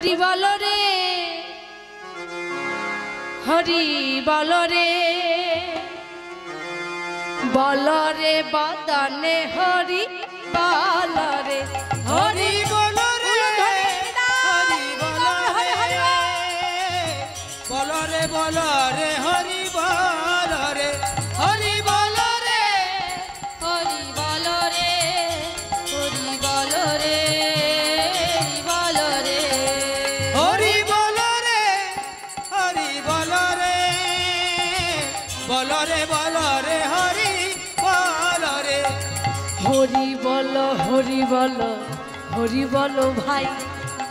হরি বল রে, হরি বল রে, বল রে বদনে হরি বল রে, হরি বল রে, হরি বল রে, বল রে বল রে, হরি বল রে, হরি বল রে, হরি বল রে, হরি বল রে, বল রে, হরি বল রে, হরি বল রে, বল রে বল রে, হরি বল রে, হরি বল, হরি বল, হরি বল ভাই,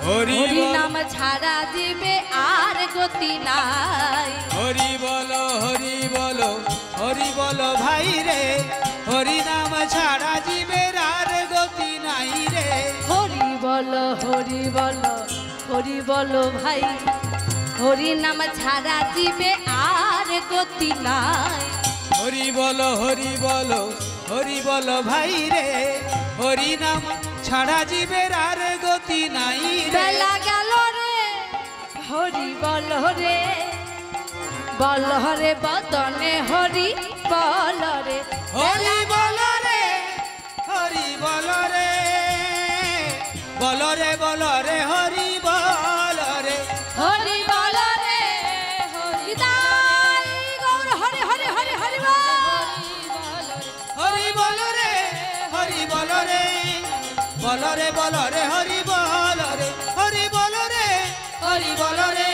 হরি নাম ছাড়া দিবে আর গতি নাই। হরি বল, হরি বল, হরি বল ভাই রে, হরি নাম ছাড়া জীবের আর গতি নাই রে। হরি বল, হরি বল, হরি বল ভাই, হরি নাম ছাড়া দিবে আর গতি নাই। হরি বল, হরি বল, হরি বল ভাই রে, হরি নাম ছাড়া জীবের আর গতি নাই রে। বেলা গেল রে, হরি বল রে, বল রে বদনে হরি বল রে, হরি বল রে, হরি বল রে, বল রে বল রে, হরি বল রে, হরি বল রে, হরি দাই গৌর হরি হরি হরি হরি বল, হরি বল রে, হরি বল রে, বল রে বল রে, হরি বল রে, হরি বল রে, হরি বল রে,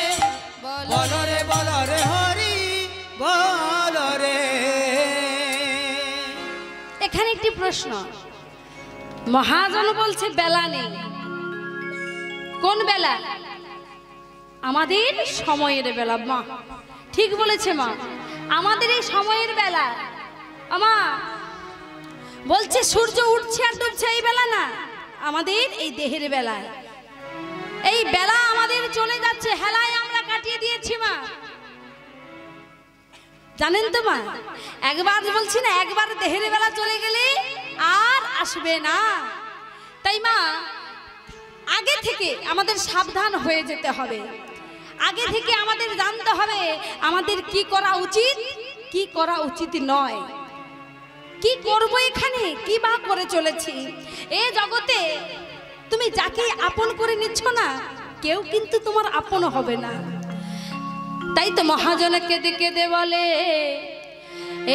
বল রে বল রে, হরি বল রে। এখানে একটি প্রশ্ন, মহাজন বলছে বেলা নেই, কোন বেলা? আমাদের সময়ের বেলা। মা ঠিক বলেছে মা, আমাদের এই সময়ের বেলা। আমা বলছে সূর্য উঠছে আর ডুবছে এই বেলা না, আমাদের এই দেহের বেলায়। এই বেলা আমাদের চলে যাচ্ছে, হেলায় আমরা কাটিয়ে দিয়েছি মা, জানেন তো মা? একবার বলছি না, একবার দেহের বেলা চলে গেলে আর আসবে না। তাই মা আগে থেকে আমাদের সাবধান হয়ে যেতে হবে, আগে থেকে আমাদের জানতে হবে আমাদের কি করা উচিত, কি করা উচিত নয়, কি করব, এখানে কি বা করে চলেছি। এই জগতে তুমি যাকে আপন করে নিচ্ছ না, কেউ কিন্তু তোমার আপন হবে না। তাই তো মহাজন কেঁদে কেঁদে বলে,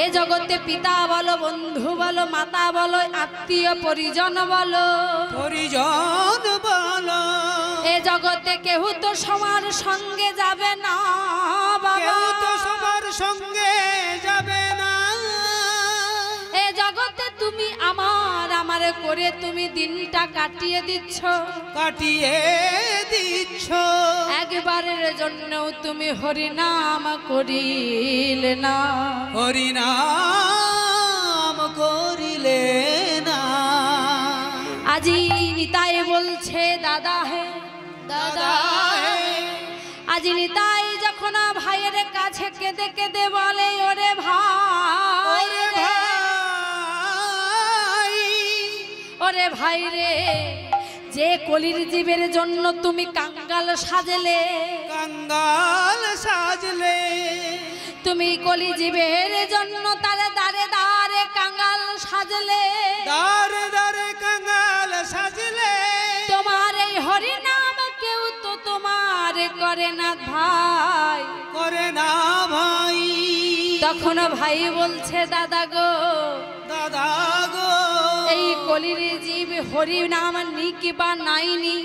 এ জগতে পিতা বলো, বন্ধু বলো, মাতা বলো, আত্মীয় পরিজন বলো, পরিজন বলো, এ জগতে কেউ তো সবার সঙ্গে যাবে না বাবা, কেউ তো সবার সঙ্গে যাবে না। এ জগতে তুমি আমার আমার করে তুমি দিনটা কাটিয়ে দিচ্ছ, কাটিয়ে দিচ্ছ, একবারের জন্যও তুমি হরি নাম করিলে না, হরি নাম করিলে না। আজি নিতাই বলছে দাদা হে, দাদা হে, আজি নিতাই যখন ভাইয়ের কাছে কেঁদে কেঁদে বলে, ওরে ভাই, ওরে ভাই, ওরে ভাই রে, যে কলির জীবের জন্য তুমি কাঙ্গাল সাজলে, কাঙ্গাল সাজলে, তুমি কলি জীবের জন্য তারে দারে দারে কাঙ্গাল সাজলে, দারে দারে কাঙ্গাল সাজলে, তোমার এই হরি নাম কেউ তো তোমার করে না ভাই, করে না ভাই। তখন ভাই বলছে দাদা গো, দাদা গো, এই কলির জীব হরি নাম নিকি বা নাইনি,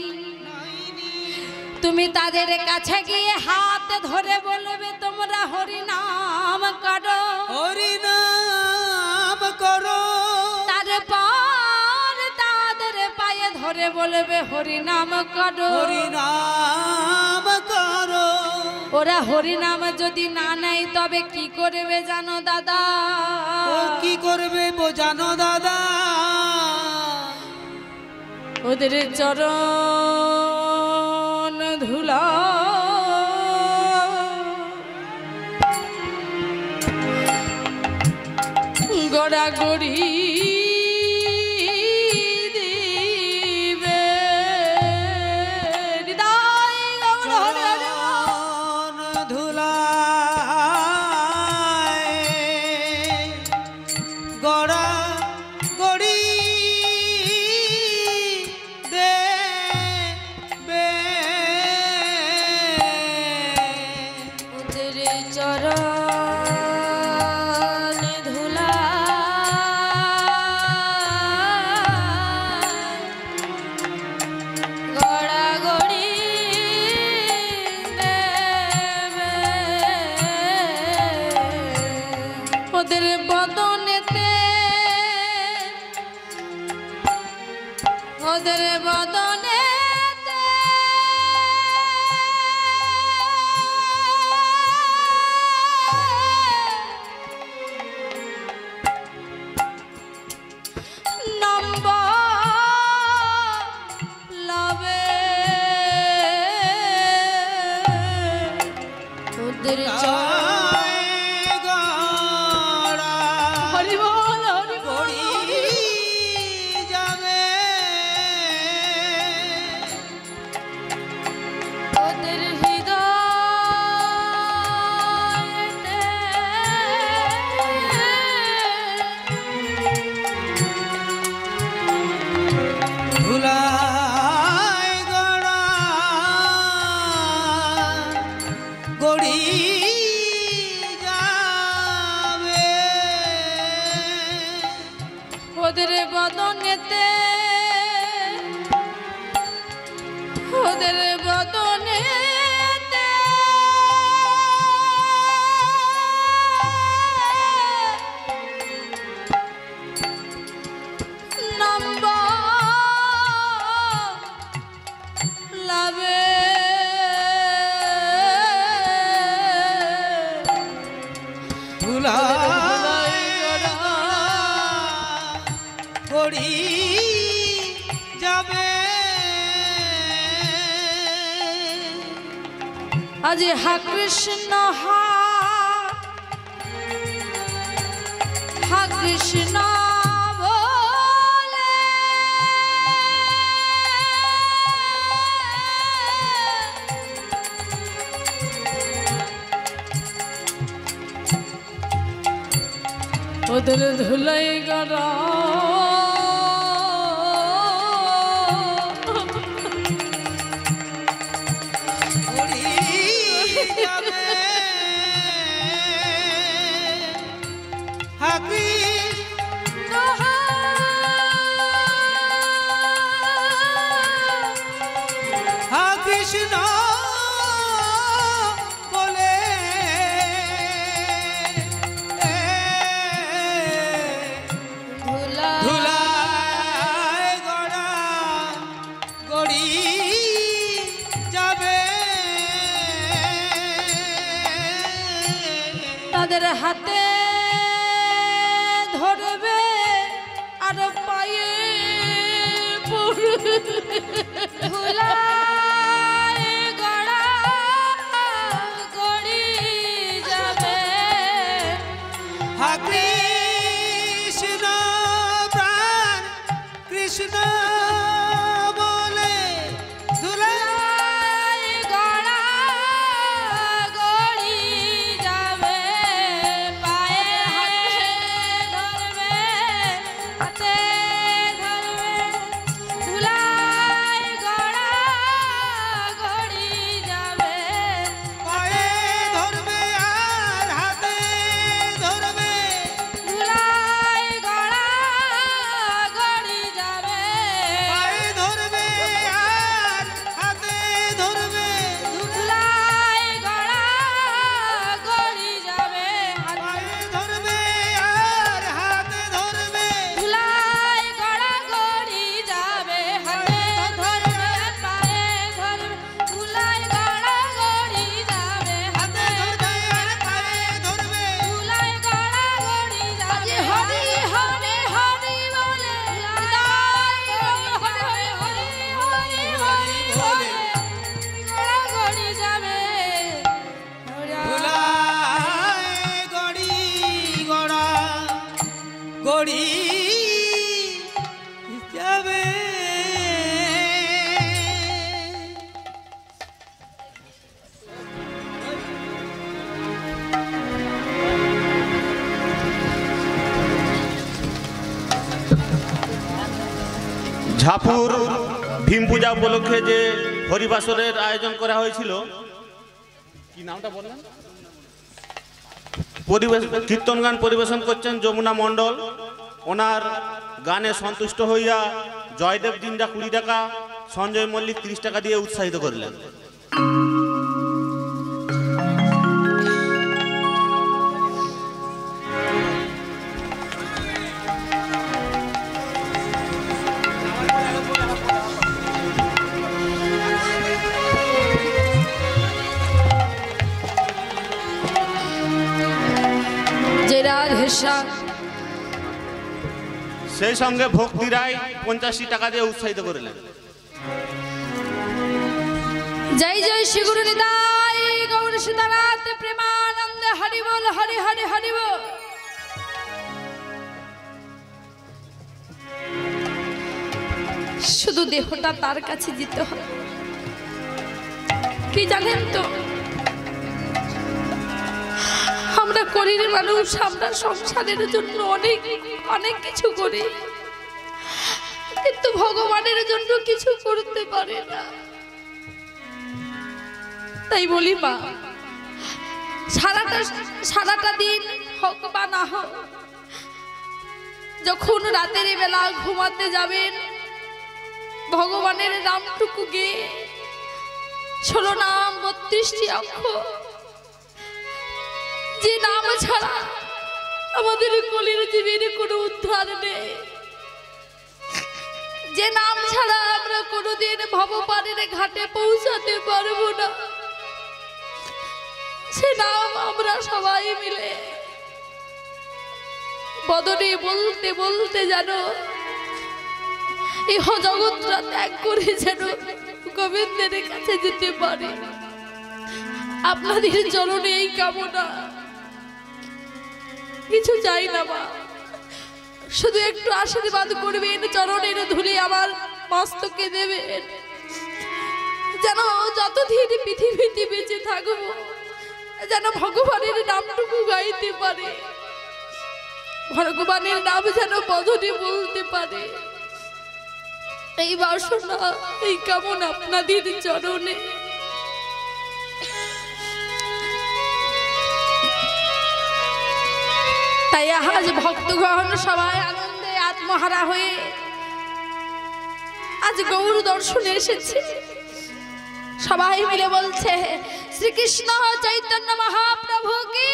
তুমি তাদের কাছে গিয়ে হাত ধরে বলবে তোমরা হরি নাম করো, হরি নাম করো, তারপর তাদের পায়ে ধরে বলবে হরি নাম করো, হরি নাম করো। ওরা হরি নাম যদি না নেয় তবে কি করবে জানো দাদা? ও কি করবে জানো দাদা? ওদের চরণ ধুলা গড়াগড়ি দিবে, হৃদয় বদনেতে ওদের বদনেতে নম্বর লাভে ধুলাই গড়ি যাবে আজ হা কৃষ্ণ হা কৃষ্ণ বলে ওদের ধুলাই গড়া কৃষ্ণ বলে ধুলাই গড়া গড়ি যাবে তাদের হাতে ধরবে আর পায়ে পড়বে ধুলাই গড়া গড়ি যাবে হা কৃষ্ণ প্রাণ কৃষ্ণ বলে ধুলাই গড়া গড়ি যাবে পায়ে ধরবে হাতে ধরবে ধুলাই গড়া গড়ি যাবে পায়ে ধরবে আর হাতে ধরবে ধুলাই গড়া গড়ি যাবে পায়ে ধরবে আর হাতে ধরবে ধুলাই গড়া গড়ি যাবে পায়ে ধরবে আর হাতে ধরবে ধুলাই গড়া গড়ি যাবে হাতে ধরবে পায়ে ধরবে ধুলাই গড়া গড়ি যাবে হাতে হাতে ধরবে আর পায়ে ধরবে ধুলাই গড়া গড়ি যাবে হরি হরি হরি বলে হরি হরি হরি হরি বলে গড়া গড়ি যাবে ধুলাই গড়ি গড়া গড়ি যাবে ঝাপুর ভীম পূজা উপলক্ষে যে হরিবাসরের আয়োজন করা হয়েছিল, কি নামটা বললেন? কীর্তন গান পরিবেশন করছেন যমুনা মণ্ডল। ওনার গানে সন্তুষ্ট হইয়া জয়দেব জিন্দা 20 টাকা, সঞ্জয় মল্লিক 30 টাকা দিয়ে উৎসাহিত করলেন। যে রাধেশা সেই সঙ্গে ভক্তি রায় 85 টাকা দিয়ে উৎসাহিত করলেন। জয় জয় শ্রী গুরু নিতাই গৌর সীতানাথ প্রেমানন্দ হরি বল হরি হরি হরি বল। শুধু দেহটা তার কাছে যেতে হয়। কি জানেন তো, আমরা করির মানুষ, আমরা সংসারের জন্য অনেক অনেক কিছু করি, কিন্তু ভগবানের জন্য কিছু করতে পারে না। তাই বলি মা, সারাটা দিন হোক বা না হোক, যখন রাতের বেলা ঘুমাতে যাবেন ভগবানের নামটুকু গিয়ে 16 নাম 32টি অক্ষর, যে নাম ছাড়া আমাদের কলির জীবনে কোনো উদ্ধার নেই, যে নাম ছাড়া আমরা কোনোদিন ভবপারের ঘাটে পৌঁছাতে পারবো না, সে নাম আমরা সবাই মিলে বদনে বলতে বলতে যেন ইহ জগৎটা ত্যাগ করে যেন গোবিন্দের কাছে যেতে পারে। আপনাদের চরণে এই কামনা, কিছু চাই না মা, শুধু একটু আশীর্বাদ করবেন, চরণের ধুলি আমার মস্তকে দেবেন, যেন যতদিন পৃথিবীতে বেঁচে থাকবো যেন ভগবানের নামটুকু গাইতে পারে, ভগবানের নাম যেন বদনে বলতে পারে। এই বাসনা, এই কামনা আপনাদের চরণে। তাই আজ ভক্তগণ সবাই আনন্দে আত্মহারা হয়ে আজ গৌর দর্শনে এসেছে। সবাই মিলে বলছে শ্রীকৃষ্ণ চৈতন্য মহাপ্রভু কি,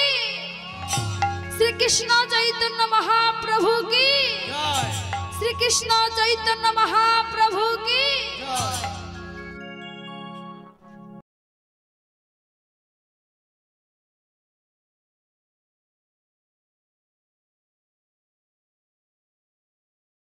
শ্রীকৃষ্ণ চৈতন্য মহাপ্রভু কি, শ্রীকৃষ্ণ চৈতন্য মহাপ্রভু কি।